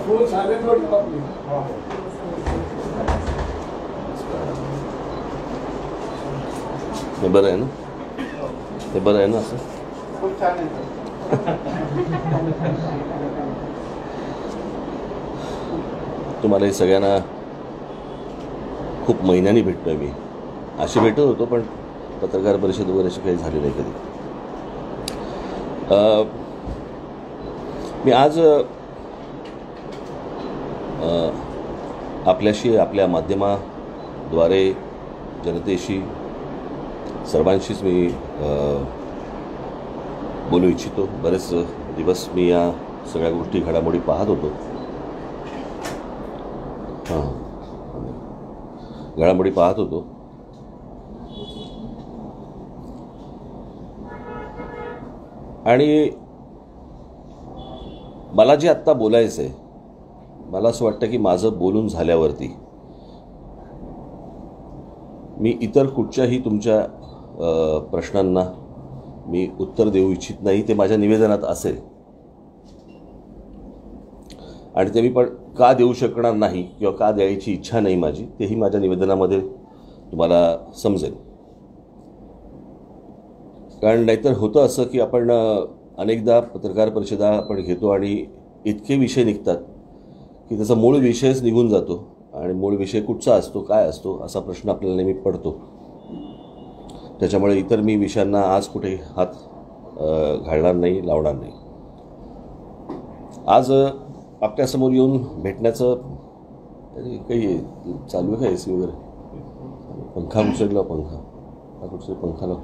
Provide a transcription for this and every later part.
फुल silent वर हे बरं आहे ना, हे बरं आहे ना असं. खूप छान आहे. तुम्हाला हे सगळ्यांना खूप महिन्यांनी भेटतोय मी. अशी भेटत होतो पण पत्रकार परिषद वगैरे अशी काही झाली नाही कधी. मी आज आपल्याशी, आपल्या माध्यमाद्वारे जनतेशी, सर्वांशीच मी बोलू इच्छितो. बरेच दिवस मी या सगळ्या गोष्टी, घडामोडी पाहत होतो. घडामोडी पाहत होतो आणि मला जे आत्ता बोलायचं आहे, मला असं वाटतं की माझं बोलून झाल्यावरती मी इतर कुठच्याही तुमच्या प्रश्नांना मी उत्तर देऊ इच्छित नाही. ते माझ्या निवेदनात असेल आणि ते मी पण का देऊ शकणार नाही किंवा का द्यायची इच्छा नाही माझी, तेही माझ्या निवेदनामध्ये तुम्हाला समजेल. कारण नाहीतर होतं असं की आपण अनेकदा पत्रकार परिषदा आपण घेतो आणि इतके विषय निघतात की त्याचा मूळ विषयच निघून जातो आणि मूळ विषय कुठचा असतो, काय असतो, असा प्रश्न आपल्याला नेहमी पडतो. त्याच्यामुळे इतर मी विषयांना आज कुठे हात घालणार नाही, लावणार नाही. आज आपल्यासमोर येऊन भेटण्याचं काही चालू आहे का? AC वगैरे, पंखा उचलला, पंखा कुठचा पंखा लाव.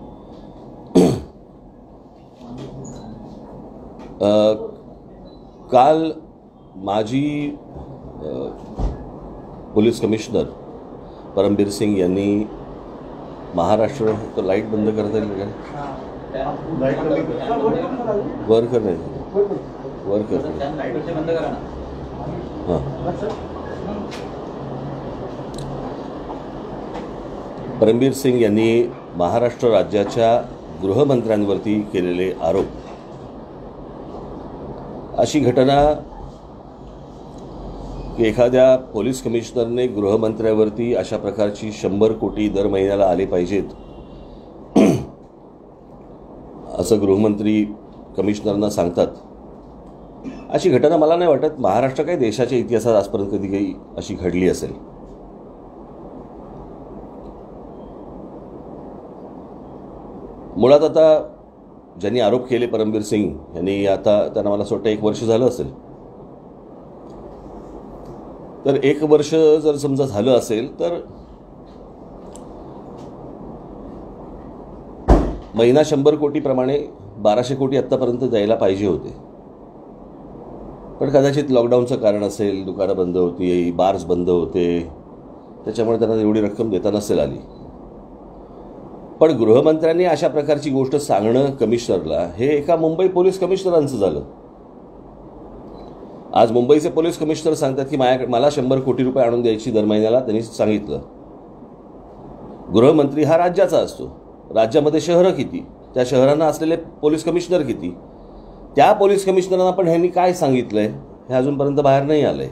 काल माजी पोलीस कमिशनर परमबीर सिंग यांनी महाराष्ट्र, तो लाईट बंद करता येईल का? वर करण्याचं, वर करण्याचं. हां, परमबीर सिंग यांनी महाराष्ट्र राज्याच्या गृहमंत्र्यांवरती केलेले आरोप, अशी घटना की एखाद्या पोलीस कमिशनरने गृहमंत्र्यावरती अशा प्रकारची 100 कोटी दर महिन्याला आले पाहिजेत असं गृहमंत्री कमिशनरना सांगतात, अशी घटना मला नाही वाटत महाराष्ट्र काही देशाच्या इतिहासात आजपर्यंत कधी काही अशी घडली असेल. मुळात आता ज्यांनी आरोप केले परमबीर सिंग यांनी, आता त्यांना मला असं वाटतं 1 वर्ष झालं असेल. तर 1 वर्ष जर समजा झालं असेल तर महिना 100 कोटीप्रमाणे 1200 कोटी आत्तापर्यंत द्यायला पाहिजे होते. पण कदाचित लॉकडाऊनचं कारण असेल, दुकानं बंद होती, बार्स बंद होते, त्याच्यामुळे त्यांना एवढी रक्कम देता नसेल आली. पण गृहमंत्र्यांनी अशा प्रकारची गोष्ट सांगणं कमिशनरला, हे एका मुंबई पोलीस कमिशनरांचं झालं. आज मुंबईचे पोलीस कमिशनर सांगतात की मला 100 कोटी रुपये आणून द्यायची दर महिन्याला. त्यांनी सांगितलं, गृहमंत्री हा राज्याचा असतो, राज्यामध्ये शहरं किती, त्या शहरांना असलेले पोलीस कमिशनर किती, त्या पोलीस कमिशनरांना पण ह्यांनी काय सांगितलंय हे अजूनपर्यंत बाहेर नाही आलंय.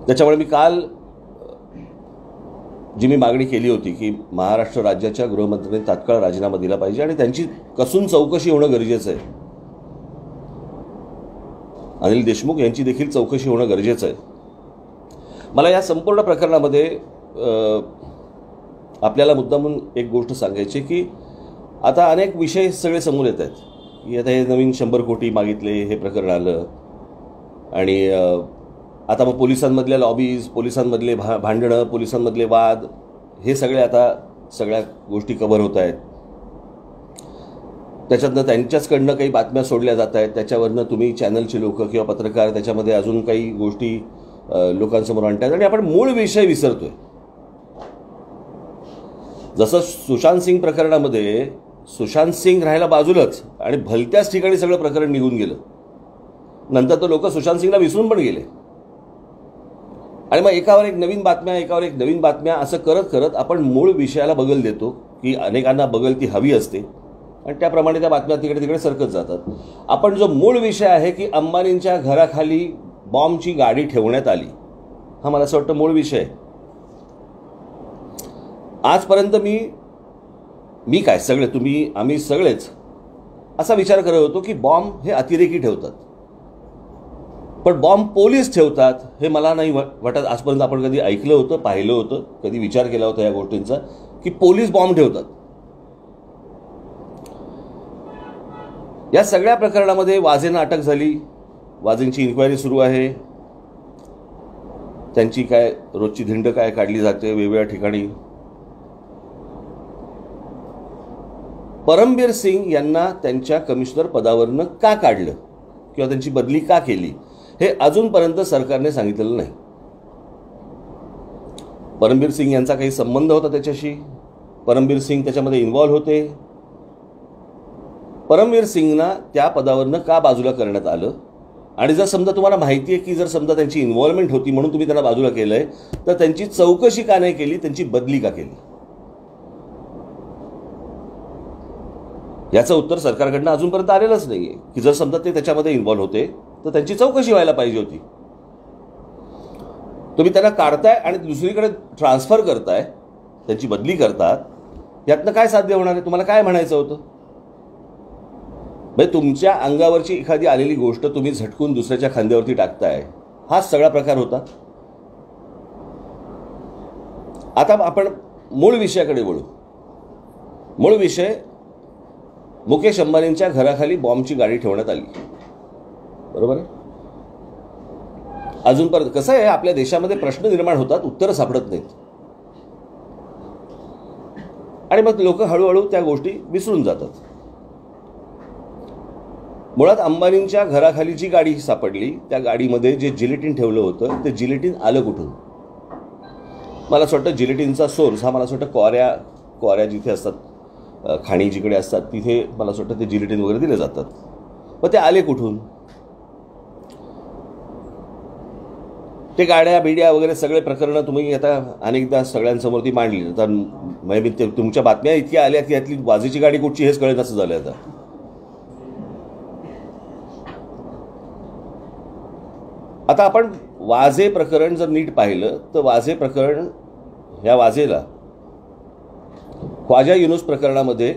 त्याच्यामुळे मी काल जी मी मागणी केली होती की महाराष्ट्र राज्याच्या गृहमंत्र्यांनी तात्काळ राजीनामा दिला पाहिजे आणि त्यांची कसून चौकशी होणं गरजेचं आहे. अनिल देशमुख यांची देखील चौकशी होणं गरजेचं आहे. मला या संपूर्ण प्रकरणामध्ये आपल्याला मुद्दामून एक गोष्ट सांगायची की आता अनेक विषय सगळे समोर येत आहेत की आता हे नवीन 100 कोटी मागितले, हे प्रकरण आलं आणि आता मग पोलिसांमधल्या लॉबीज, पोलिसांमधले भांडणं, पोलिसांमधले वाद, हे सगळे आता सगळ्या गोष्टी कव्हर होत आहेत. त्याच्यातनं त्यांच्याचकडनं काही बातम्या सोडल्या जात आहेत, त्याच्यावरनं तुम्ही चॅनलचे लोक किंवा पत्रकार त्याच्यामध्ये अजून काही गोष्टी लोकांसमोर आणतायत आणि आपण मूळ विषय विसरतोय. जसं सुशांत सिंग प्रकरणामध्ये सुशांत सिंग राहायला बाजूलाच आणि भलत्याच ठिकाणी सगळं प्रकरण निघून गेलं. नंतर तो लोक सुशांत सिंगला विसरून पण गेले आणि मग एकावर एक नवीन बातम्या असं करत करत आपण मूळ विषयाला बगल देतो की अनेकांना बगल ती हवी असते आणि त्याप्रमाणे त्या बातम्या तिकडे तिकडे सरकत जातात. आपण जो मूळ विषय आहे की अंबानींच्या घराखाली बॉम्बची गाडी ठेवण्यात आली, हा मला असं वाटतं मूळ विषय आहे. आजपर्यंत मी काय सगळे आम्ही सगळेच असा विचार करत होतो की बॉम्ब हे अतिरेकी ठेवतात, पण बॉम्ब पोलीस ठेवतात हे मला नाही वाटत. आजपर्यंत आपण कधी ऐकलं होतं, पाहिलं होतं, कधी विचार केला होता या गोष्टींचा की पोलीस बॉम्ब ठेवतात. या सगळ्या प्रकरणामध्ये वाझेंना अटक झाली, वाझेंची इन्क्वायरी सुरू आहे, त्यांची काय रोजची धिंड काय काढली जाते वेगवेगळ्या ठिकाणी. परमबीर सिंग यांना त्यांच्या कमिशनर पदावरनं का काढलं किंवा त्यांची बदली का केली हे अजूनपर्यंत सरकारने सांगितलेलं नाही. परमबीर सिंग यांचा काही संबंध होता त्याच्याशी, परमबीर सिंग त्याच्यामध्ये इन्व्हॉल्व्ह होते, परमबीर सिंगना त्या पदावरनं का बाजूला करण्यात आलं, आणि जर समजा तुम्हाला माहिती आहे की जर समजा त्यांची इन्व्हॉल्वमेंट होती म्हणून तुम्ही त्यांना बाजूला केलंय, तर त्यांची चौकशी का नाही केली, त्यांची बदली का केली, याचं उत्तर सरकारकडनं अजूनपर्यंत आलेलंच नाहीये. की जर समजा ते त्याच्यामध्ये इन्व्हॉल्व्ह होते तर त्यांची चौकशी व्हायला पाहिजे होती. तुम्ही त्यांना काढताय आणि दुसरीकडे ट्रान्सफर करताय, त्यांची बदली करतात, यातनं काय साध्य होणार आहे? तुम्हाला काय म्हणायचं होतं? म्हणजे तुमच्या अंगावरची एखादी आलेली गोष्ट तुम्ही झटकून दुसऱ्याच्या खांद्यावरती टाकताय, हाच सगळा प्रकार होता. आता आपण मूळ विषयाकडे वळू. मूळ विषय मुकेश अंबानींच्या घराखाली बॉम्बची गाडी ठेवण्यात आली, बरोबर आहे. अजूनपर्यंत कसं आहे, आपल्या देशामध्ये प्रश्न निर्माण होतात, उत्तरं सापडत नाहीत आणि मग लोक हळूहळू त्या गोष्टी विसरून जातात. मुळात अंबानींच्या घराखाली जी गाडी सापडली त्या गाडीमध्ये जे जिलेटिन ठेवलं होतं ते जिलेटिन आलं कुठून? मला असं वाटतं जिलेटिनचा सोर्स हा मला असं वाटतं क्वाऱ्या जिथे असतात, खाणी जिकडे असतात तिथे मला असं वाटतं ते जिलेटिन वगैरे दिले जातात. मग ते आले कुठून? ते गाड्या बिड्या वगैरे सगळे प्रकरणं तुम्ही आता अनेकदा सगळ्यांसमोर ती मांडली. तर तुमच्या बातम्या इतक्या आल्या की यातली वाझेची गाडी कुठची हेच कळत असं झालं. आता आपण वाझे प्रकरण जर नीट पाहिलं तर वाझे प्रकरण, ह्या वाझेला ख्वाजा युनुस प्रकरणामध्ये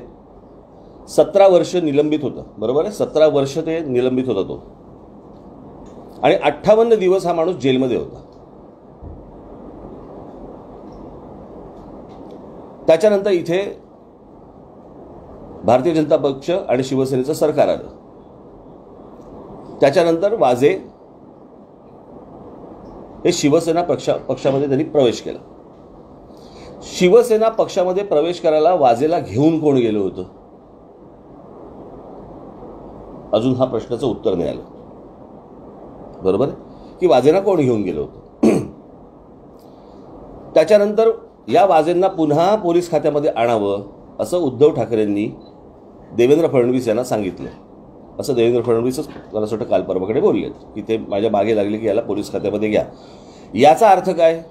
17 वर्ष निलंबित होतं, बरोबर आहे. 17 वर्ष ते निलंबित होता तो आणि 58 दिवस हा माणूस जेलमध्ये होता. त्याच्यानंतर इथे भारतीय जनता पक्ष आणि शिवसेनेचं सरकार आलं. त्याच्यानंतर वाझे हे शिवसेना पक्षामध्ये त्यांनी प्रवेश केला. शिवसेना पक्षामध्ये प्रवेश करायला वाझेला घेऊन कोण गेलं होतं? अजून हा प्रश्नाचं उत्तर नाही आलं, बरोबर आहे की वाझेला कोण घेऊन गेलं होतं. त्याच्यानंतर या वाझेंना पुन्हा पोलीस खात्यामध्ये आणावं असं उद्धव ठाकरेंनी देवेंद्र फडणवीस यांना सांगितलं. असं देवेंद्र फडणवीसच मला असं काल परवाकडे बोलले की ते माझ्या मागे लागले की याला पोलीस खात्यामध्ये घ्या. याचा अर्थ काय?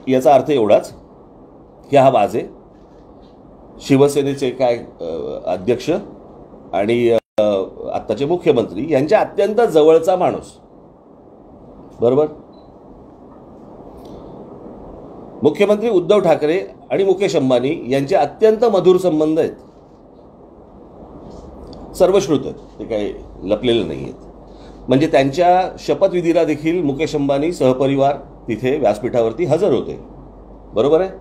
याचा अर्थ एवढाच की हा वाझे शिवसेनेचे काय अध्यक्ष आणि आत्ताचे मुख्यमंत्री यांच्या अत्यंत जवळचा माणूस, बरोबर. मुख्यमंत्री उद्धव ठाकरे आणि मुकेश अंबानी यांचे अत्यंत मधुर संबंध आहेत, सर्वश्रुत आहेत, ते काही लपलेलं नाही आहेत. म्हणजे त्यांच्या शपथविधीला देखील मुकेश अंबानी सहपरिवार तिथे व्यासपीठावरती हजर होते, बरोबर आहे.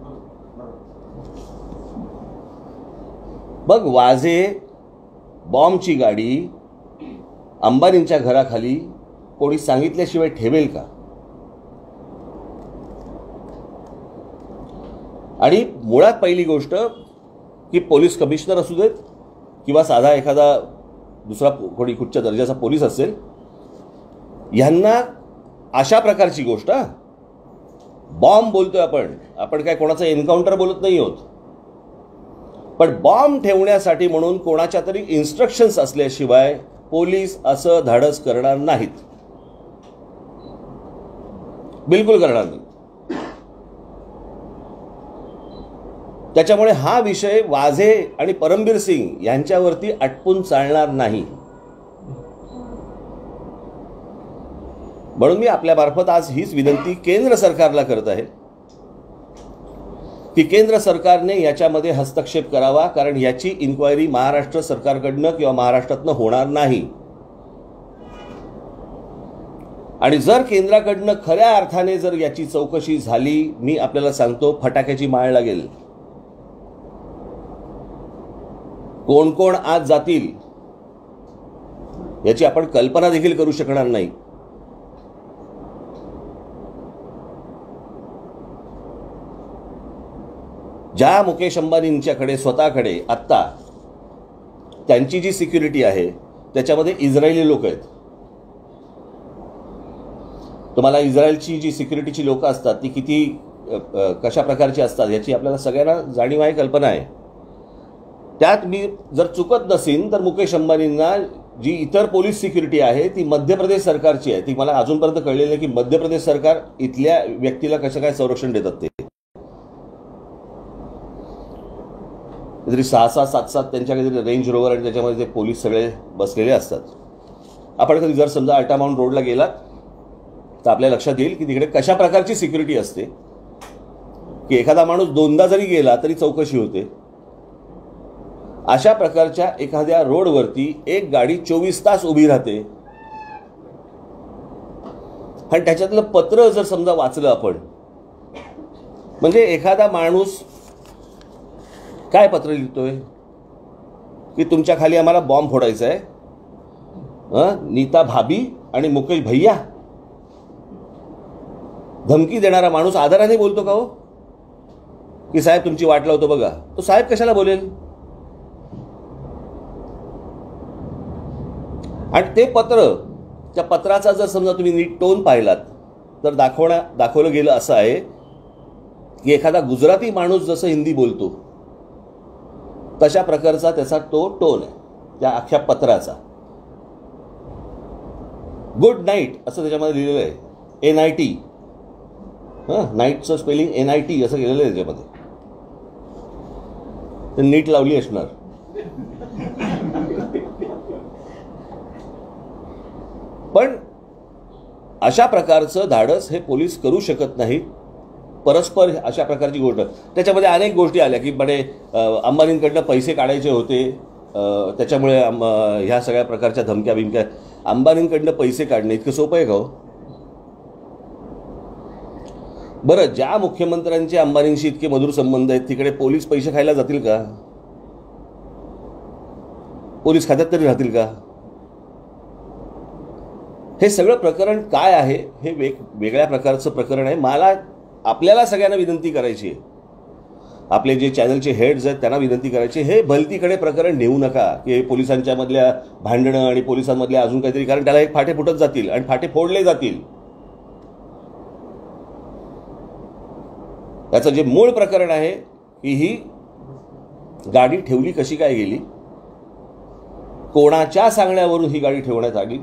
मग वाझे बॉम्बची गाडी अंबानींच्या घराखाली कोणी सांगितल्याशिवाय ठेवेल का? आणि मुळात पहिली गोष्ट की पोलीस कमिशनर असू देत किंवा साधा एखादा दुसरा कोणी उच्च दर्जाचा पोलीस असेल, यांना अशा प्रकारची गोष्ट, बॉम्ब बोलतोय आपण काय कोणाचं एन्काउंटर बोलत नाही आहोत, पण बॉम्ब ठेवण्यासाठी म्हणून कोणाच्या तरी इन्स्ट्रक्शन्स असल्याशिवाय पोलीस असं धाडस करणार नाहीत, बिलकुल करणार नाही. त्याच्यामुळे हा विषय वाझे आणि परमबीर सिंग यांच्यावरती अटकून चालणार नाही. म्हणून मी आपल्यामार्फत आज हीच विनंती केंद्र सरकारला करत आहे की केंद्र सरकारने याच्यामध्ये हस्तक्षेप करावा, कारण याची इन्क्वायरी महाराष्ट्र सरकारकडनं किंवा महाराष्ट्रातनं होणार नाही. आणि जर केंद्राकडनं खऱ्या अर्थाने जर याची चौकशी झाली, मी आपल्याला सांगतो फटाक्याची माळ लागेल. कोण कोण आज जातील याची आपण कल्पना देखील करू शकणार नाही. ज्या मुकेश अंबानींच्याकडे स्वतःकडे आत्ता त्यांची जी सिक्युरिटी आहे त्याच्यामध्ये इस्रायली लोक आहेत. तुम्हाला इस्रायलची जी सिक्युरिटीची लोक असतात ती किती कशा प्रकारची असतात याची आपल्याला सगळ्यांना जाणीव आहे, कल्पना आहे. त्यात मी जर चुकत नसीन तर मुकेश अंबानींना जी इतर पोलीस सिक्युरिटी आहे ती मध्य प्रदेश सरकारची आहे. ती मला अजूनपर्यंत कळलेलं नाही की मध्य प्रदेश सरकार इथल्या व्यक्तीला कसं काय संरक्षण देतात. ते तरी 6-7 त्यांच्या काहीतरी रेंज रोवर आणि त्याच्यामध्ये ते पोलीस सगळे बसलेले असतात. आपण कधी जर समजा अल्टामाउंट रोडला गेलात तर आपल्या लक्षात येईल की तिकडे कशा प्रकारची सिक्युरिटी असते की एखादा माणूस 2दा जरी गेला तरी चौकशी होते. अशा प्रकारच्या एखाद्या रोडवरती एक गाडी 24 तास उभी राहते. आणि त्याच्यातलं पत्र जर समजा वाचलं आपण, म्हणजे एखादा माणूस काय पत्र लिहितोय की तुमच्या खाली आम्हाला बॉम्ब फोडायचा आहे, नीता भाभी आणि मुकेश भैया. धमकी देणारा माणूस आदराने बोलतो का हो की साहेब तुमची वाट लावतो बघा? तो साहेब कशाला बोलेल? आणि ते पत्र, त्या पत्राचा जर समजा तुम्ही नीट टोन पाहिलात तर दाखवलं गेलं असं आहे की एखादा गुजराती माणूस जसं हिंदी बोलतो तशा प्रकारचा त्याचा तो टोन आहे त्या अख्ख्या पत्राचा. गुड नाईट असं त्याच्यामध्ये लिहिलेलं आहे, NIT. नाईटचं स्पेलिंग NIT असं केलेलं आहे त्याच्यामध्ये. ते नीट लावली असणार. पण अशा प्रकारचं धाडस हे पोलीस करू शकत नाहीत. परस्पर अशा प्रकारची गोष्ट, त्याच्यामध्ये अनेक गोष्टी आल्या की बडे अंबानींकडनं पैसे काढायचे होते, त्याच्यामुळे ह्या सगळ्या प्रकारच्या धमक्या बिमक्या. अंबानींकडनं पैसे काढणे इतकं सोपं आहे का हो? बरं, ज्या मुख्यमंत्र्यांचे अंबानींशी इतके मधुर संबंध आहेत तिकडे पोलीस पैसे खायला जातील का? पोलीस खात्यात तरी राहतील का? हे सगळं प्रकरण काय आहे हे वेगळ्या प्रकारचं प्रकरण आहे. मला आपल्याला सगळ्यांना विनंती करायची आहे, आपले जे चॅनलचे हेड्स आहेत त्यांना विनंती करायची, हे भलतीकडे प्रकरण नेऊ नका की पोलिसांच्या मधल्या भांडणं आणि पोलिसांमधल्या अजून काहीतरी, कारण त्याला एक फाटे फुटत जातील आणि फाटे फोडले जातील. त्याचं जे मूळ प्रकरण आहे की ही गाडी ठेवली कशी काय गेली, कोणाच्या सांगण्यावरून ही गाडी ठेवण्यात आली,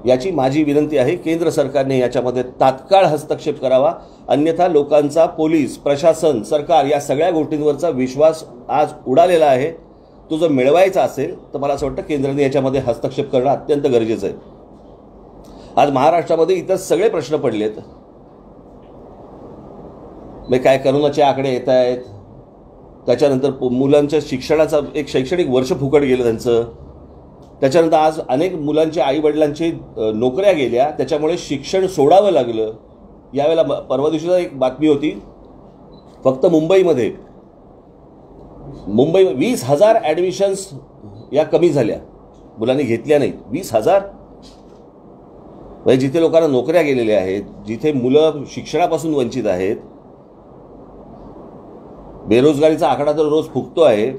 याची माझी विनंती आहे. केंद्र सरकारने याच्यामध्ये तात्काळ हस्तक्षेप करावा, अन्यथा लोकांचा पोलीस प्रशासन सरकार या सगळ्या गोष्टींवरचा विश्वास आज उडालेला आहे. तो जर मिळवायचा असेल तर मला असं वाटतं केंद्राने याच्यामध्ये हस्तक्षेप करणं अत्यंत गरजेचं आहे. आज महाराष्ट्रामध्ये इतर सगळे प्रश्न पडलेत. काय करोनाचे आकडे येत आहेत, त्याच्यानंतर मुलांच्या शिक्षणाचा एक शैक्षणिक वर्ष फुकट गेलं त्यांचं, त्याच्यानंतर आज अनेक मुलांच्या आईवडिलांची नोकऱ्या गेल्या, त्याच्यामुळे शिक्षण सोडावं लागलं. यावेळेला परवा दिवशीला एक बातमी होती, फक्त मुंबईमध्ये 20,000 ॲडमिशन्स या कमी झाल्या, मुलांनी घेतल्या नाहीत. 20,000 म्हणजे जिथे लोकांना नोकऱ्या गेलेल्या आहेत, जिथे मुलं शिक्षणापासून वंचित आहेत, बेरोजगारीचा आकडा तर रोज फुगतो आहे,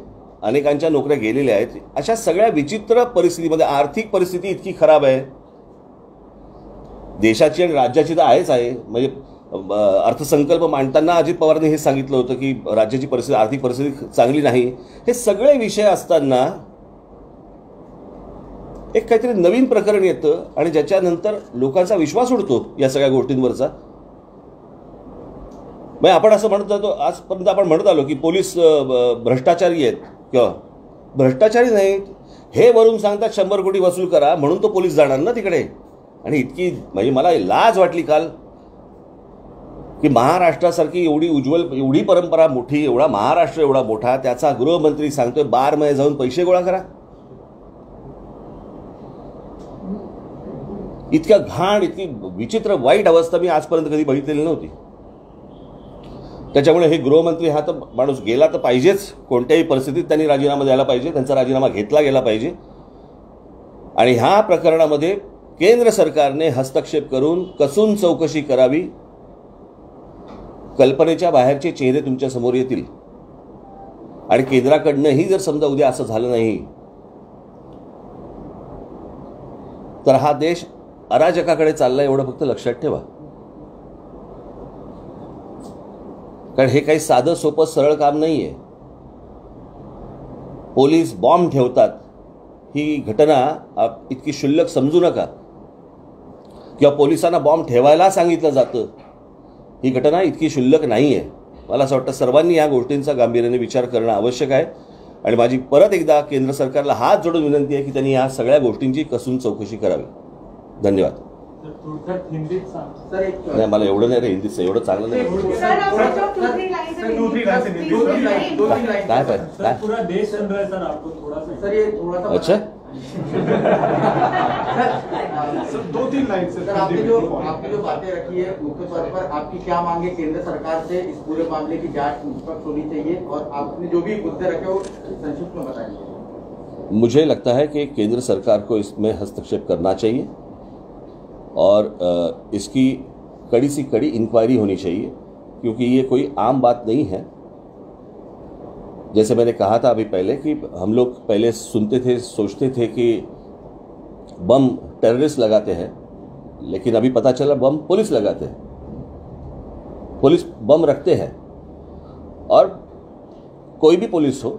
अनेकांच्या नोकऱ्या गेलेल्या आहेत, अशा सगळ्या विचित्र परिस्थितीमध्ये आर्थिक परिस्थिती इतकी खराब आहे देशाची आणि राज्याची, तर आहेच आहे. म्हणजे अर्थसंकल्प मांडताना अजित पवारांनी हे सांगितलं होतं की राज्याची परिस्थिती, आर्थिक परिस्थिती चांगली नाही. हे सगळे विषय असताना एक काहीतरी नवीन प्रकरण येतं आणि ज्याच्यानंतर लोकांचा विश्वास उडतो या सगळ्या गोष्टींवरचा. मग आपण असं म्हणत जातो, आजपर्यंत आपण म्हणत आलो की पोलीस भ्रष्टाचारी आहेत किंवा भ्रष्टाचारी नाहीत, हे वरून सांगतात 100 कोटी वसूल करा म्हणून तो पोलीस जाणार ना तिकडे. आणि इतकी म्हणजे मला लाज वाटली काल की महाराष्ट्रासारखी एवढी उज्ज्वल, एवढी परंपरा मोठी, एवढा महाराष्ट्र एवढा मोठा, त्याचा गृहमंत्री सांगतोय बारमध्ये जाऊन पैसे गोळा करा. इतक्या घाण, इतकी विचित्र वाईट अवस्था मी आजपर्यंत कधी बघितलेली नव्हती. त्याच्यामुळे हे गृहमंत्री, हा तर माणूस गेला तर पाहिजेच, कोणत्याही परिस्थितीत त्यांनी राजीनामा द्यायला पाहिजे, त्यांचा राजीनामा घेतला गेला पाहिजे. आणि ह्या प्रकरणामध्ये केंद्र सरकारने हस्तक्षेप करून कसून चौकशी करावी. कल्पनेच्या बाहेरचे चेहरे तुमच्या समोर येतील. आणि केंद्राकडनंही जर समजा उद्या असं झालं नाही तर हा देश अराजकाकडे चालला, एवढं फक्त लक्षात ठेवा. कारण हे काही साधं सोपं सरळ काम नाही आहे. पोलीस बॉम्ब ठेवतात ही घटना इतकी क्षुल्लक समजू नका, किंवा पोलिसांना बॉम्ब ठेवायला सांगितलं जातं ही घटना इतकी क्षुल्लक नाही आहे. मला असं वाटतं सर्वांनी या गोष्टींचा गांभीर्याने विचार करणं आवश्यक आहे. आणि माझी परत एकदा केंद्र सरकारला हात जोडून विनंती आहे की त्यांनी या सगळ्या गोष्टींची कसून चौकशी करावी. धन्यवाद. नाही, मला एवढं नाही रे हिंदीचं, एवढं चांगलं नाही. काय काय पूरा देश सुन रहा है सर, आपको थोड़ा सा सर, ये थोड़ा सा अच्छा सर 2-3 लाइन से सर, आपने जो बातें रखी है मुख्य तौर पर आपकी क्या मांगे केंद्र सरकार से, इस पूरे मामले की जांच निष्पक्ष होनी चाहिए, और आपने जो भी मुद्दे रखे वो संक्षिप्त में बताएंगे. मुझे लगता है कि केंद्र सरकार को इसमें हस्तक्षेप करना चाहिए और इसकी कड़ी से कड़ी इंक्वायरी होनी चाहिए, क्योंकि ये कोई आम बात नहीं है. जैसे मैंने कहा था अभी पहले कि हम लोग पहले सुनते थे, सोचते थे कि बम टेररिस्ट लगाते हैं, लेकिन अभी पता चला बम पुलिस लगाते हैं. पुलिस बम रखते हैं, और कोई भी पुलिस हो,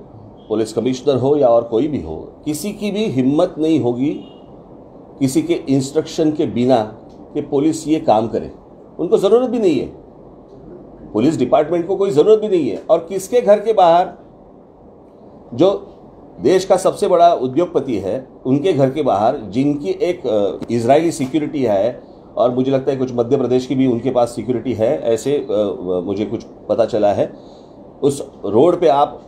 पुलिस कमिश्नर हो या और कोई भी हो, किसी की भी हिम्मत नहीं होगी किसी के इंस्ट्रक्शन के बिना कि पुलिस ये काम करे. उनको ज़रूरत भी नहीं है, पुलिस डिपार्टमेंट को कोई ज़रूरत भी नहीं है. और किसके घर के बाहर, जो देश का सबसे बड़ा उद्योगपति है, उनके घर के बाहर, जिनकी एक इजरायली सिक्योरिटी है, और मुझे लगता है कुछ मध्य प्रदेश की भी उनके पास सिक्योरिटी है, ऐसे मुझे कुछ पता चला है. उस रोड पे आप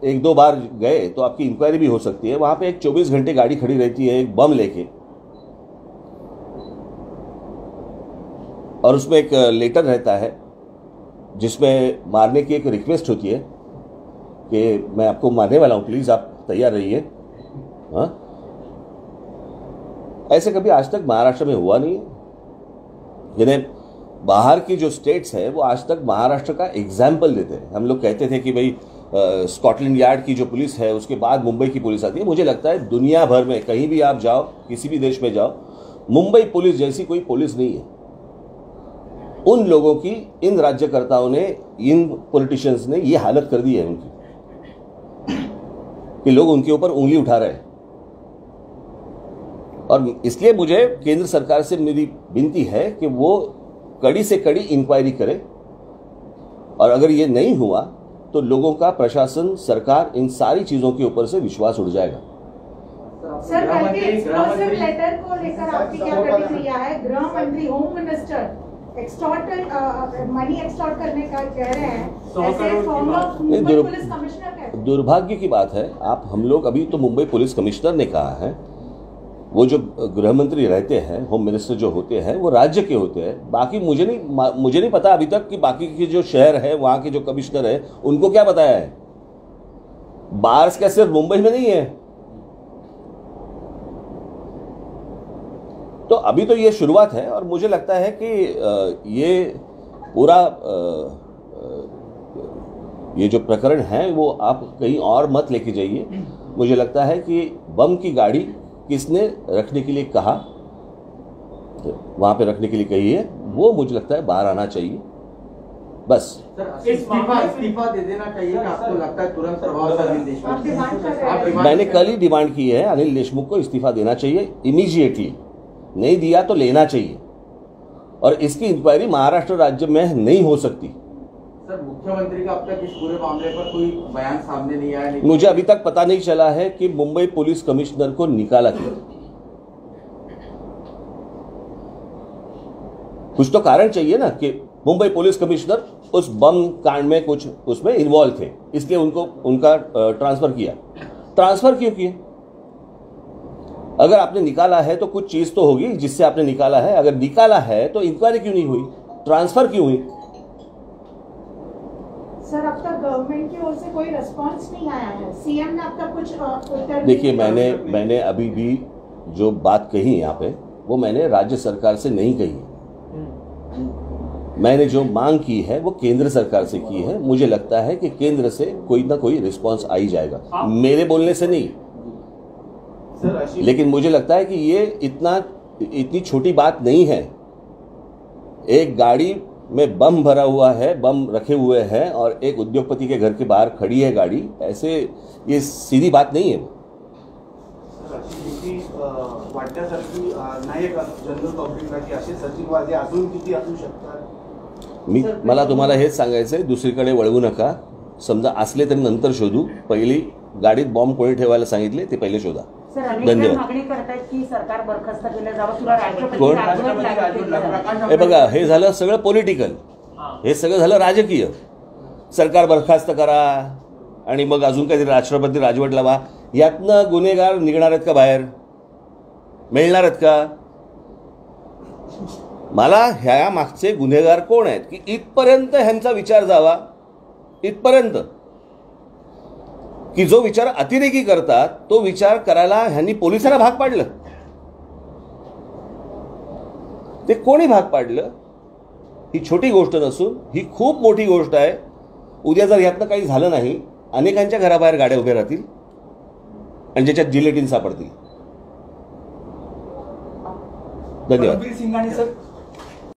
1-2 बार गए तो आपकी इंक्वायरी भी हो सकती है. वहाँ पे एक 24 घंटे गाड़ी खड़ी रहती है एक बम लेके, और उसमें एक लेटर रहता है जिसमें मारने की एक रिक्वेस्ट होती है कि मैं आपको मारने वाला हूँ, प्लीज़ आप तैयार रहिए. हाँ, ऐसे कभी आज तक महाराष्ट्र में हुआ नहीं. यानी बाहर की जो स्टेट्स है वो आज तक महाराष्ट्र का एग्जाम्पल देते हैं. हम लोग कहते थे कि भाई स्कॉटलैंड यार्ड की जो पुलिस है उसके बाद मुंबई की पुलिस आती है. मुझे लगता है दुनिया भर में कहीं भी आप जाओ, किसी भी देश में जाओ, मुंबई पुलिस जैसी कोई पुलिस नहीं है. उन लोगों की, इन राज्यकर्ताओं ने, इन पॉलिटिशियंस ने ये हालत कर दी है उनकी कि लोग उनके ऊपर उंगली उठा रहे हैं. और इसलिए मुझे केंद्र सरकार से मेरी विनती है कि वो कड़ी से कड़ी इंक्वायरी करे, और अगर ये नहीं हुआ तो लोगों का, प्रशासन, सरकार, इन सारी चीजों के ऊपर से विश्वास उड़ जाएगा. सर, कल के एक्सप्लोसिव लेटर को लेकर आपकी क्या प्रतिक्रिया है? गृह मंत्री, होम मिनिस्टर मनी एक्सटॉर्ट करने का कह रहे हैं, ऐसे फॉर्मर मुंबई पुलिस कमिश्नर कहते हैं. दुर्भाग्य की बात है. आप, हम लोग, अभी तो मुंबई पुलिस कमिश्नर ने कहा है, वो जो गृह मंत्री रहते हैं, होम मिनिस्टर जो होते हैं, वो राज्य के होते हैं. बाकी मुझे नहीं पता अभी तक कि बाकी के जो शहर है, वहाँ के जो कमिश्नर है, उनको क्या बताया है. बार्स क्या सिर्फ मुंबई में नहीं है, तो अभी तो ये शुरुआत है और मुझे लगता है कि ये पूरा ये जो प्रकरण है वो आप कहीं और मत लेके जाइए। मुझे लगता है कि बम की गाड़ी किसने रखने के लिए कहा, वहाँ पे रखने के लिए कही है, वो मुझे लगता है बाहर आना चाहिए बस। सर इस्तीफा दे देना चाहिए कि आपको लगता है तुरंत प्रभाव से अनिल देशमुख? मैंने कल ही डिमांड की है, अनिल देशमुख को इस्तीफा देना चाहिए इमीडिएटली, नहीं दिया तो लेना चाहिए और इसकी इंक्वायरी महाराष्ट्र राज्य में नहीं हो सकती। सर मुख्यमंत्री का अब तक इस पूरे मामले पर कोई बयान सामने नहीं आया। मुझे अभी तक पता नहीं चला है कि मुंबई पुलिस कमिश्नर को निकाला क्यों। कुछ तो कारण चाहिए ना कि मुंबई पुलिस कमिश्नर उस बम कांड में कुछ उसमें इन्वॉल्व थे, इसलिए उनका ट्रांसफर किया। ट्रांसफर क्यों किए? अगर आपने निकाला है तो कुछ चीज तो होगी जिससे आपने निकाला है। अगर निकाला है तो इंक्वायरी क्यों नहीं हुई, ट्रांसफर क्यों हुई? सर अब तक गवर्नमेंट की ओर से कोई रिस्पांस नहीं आया है, सीएम ने अब तक कुछ उत्तर देखिए, मैंने अभी भी जो बात कही यहाँ पे वो मैंने राज्य सरकार से नहीं कही। मैंने जो मांग की है वो केंद्र सरकार से की है। मुझे लगता है कि केंद्र से कोई ना कोई रिस्पांस आ ही जाएगा, मेरे बोलने से नहीं। लेकिन मुझे लगता है कि ये इतनी छोटी बात नहीं है। एक गाड़ी में बम भरा हुआ है, बम रखे हुए हैं और एक उद्योगपति के घर के बाहर खड़ी है गाड़ी, ऐसे ये सीधी बात नहीं है। वाटण्यासारखी नाही का जनरल पब्लिकला की असे सचिववादी अजून किती असू शकतात? मला तुम्हाला हेच सांगायचं आहे, दुसरीकडे वळवू नका। समजा असले तरी नंतर शोधू, पहिली गाडीत बॉम्ब कोणी ठेवायला सांगितले ते पहिले शोधा। धन्यवाद। मागणी करतात की सरकार बरखास्त केलं जावं किंवा राष्ट्रपती हे बघा, हे झालं सगळं पॉलिटिकल, हे सगळं झालं राजकीय। सरकार बरखास्त करा आणि मग अजून काहीतरी राष्ट्रपती राजवट लावा, यातनं गुन्हेगार निघणार आहेत का बाहेर, मिळणार आहेत का? मला ह्या मागचे गुन्हेगार कोण आहेत की इथपर्यंत ह्यांचा विचार जावा, इथपर्यंत की जो विचार अतिरेकी करतात तो विचार करायला ह्यांनी पोलिसांना भाग पाडलं। ते कोणी भाग पाडलं? ही छोटी गोष्ट नसून ही खूप मोठी गोष्ट आहे। उद्या जर यातनं काही झालं नाही, अनेकांच्या घराबाहेर गाड्या उभ्या राहतील आणि ज्याच्यात जिलेटिन सापडतील। धन्यवाद। रणबीर सिंग आणि सर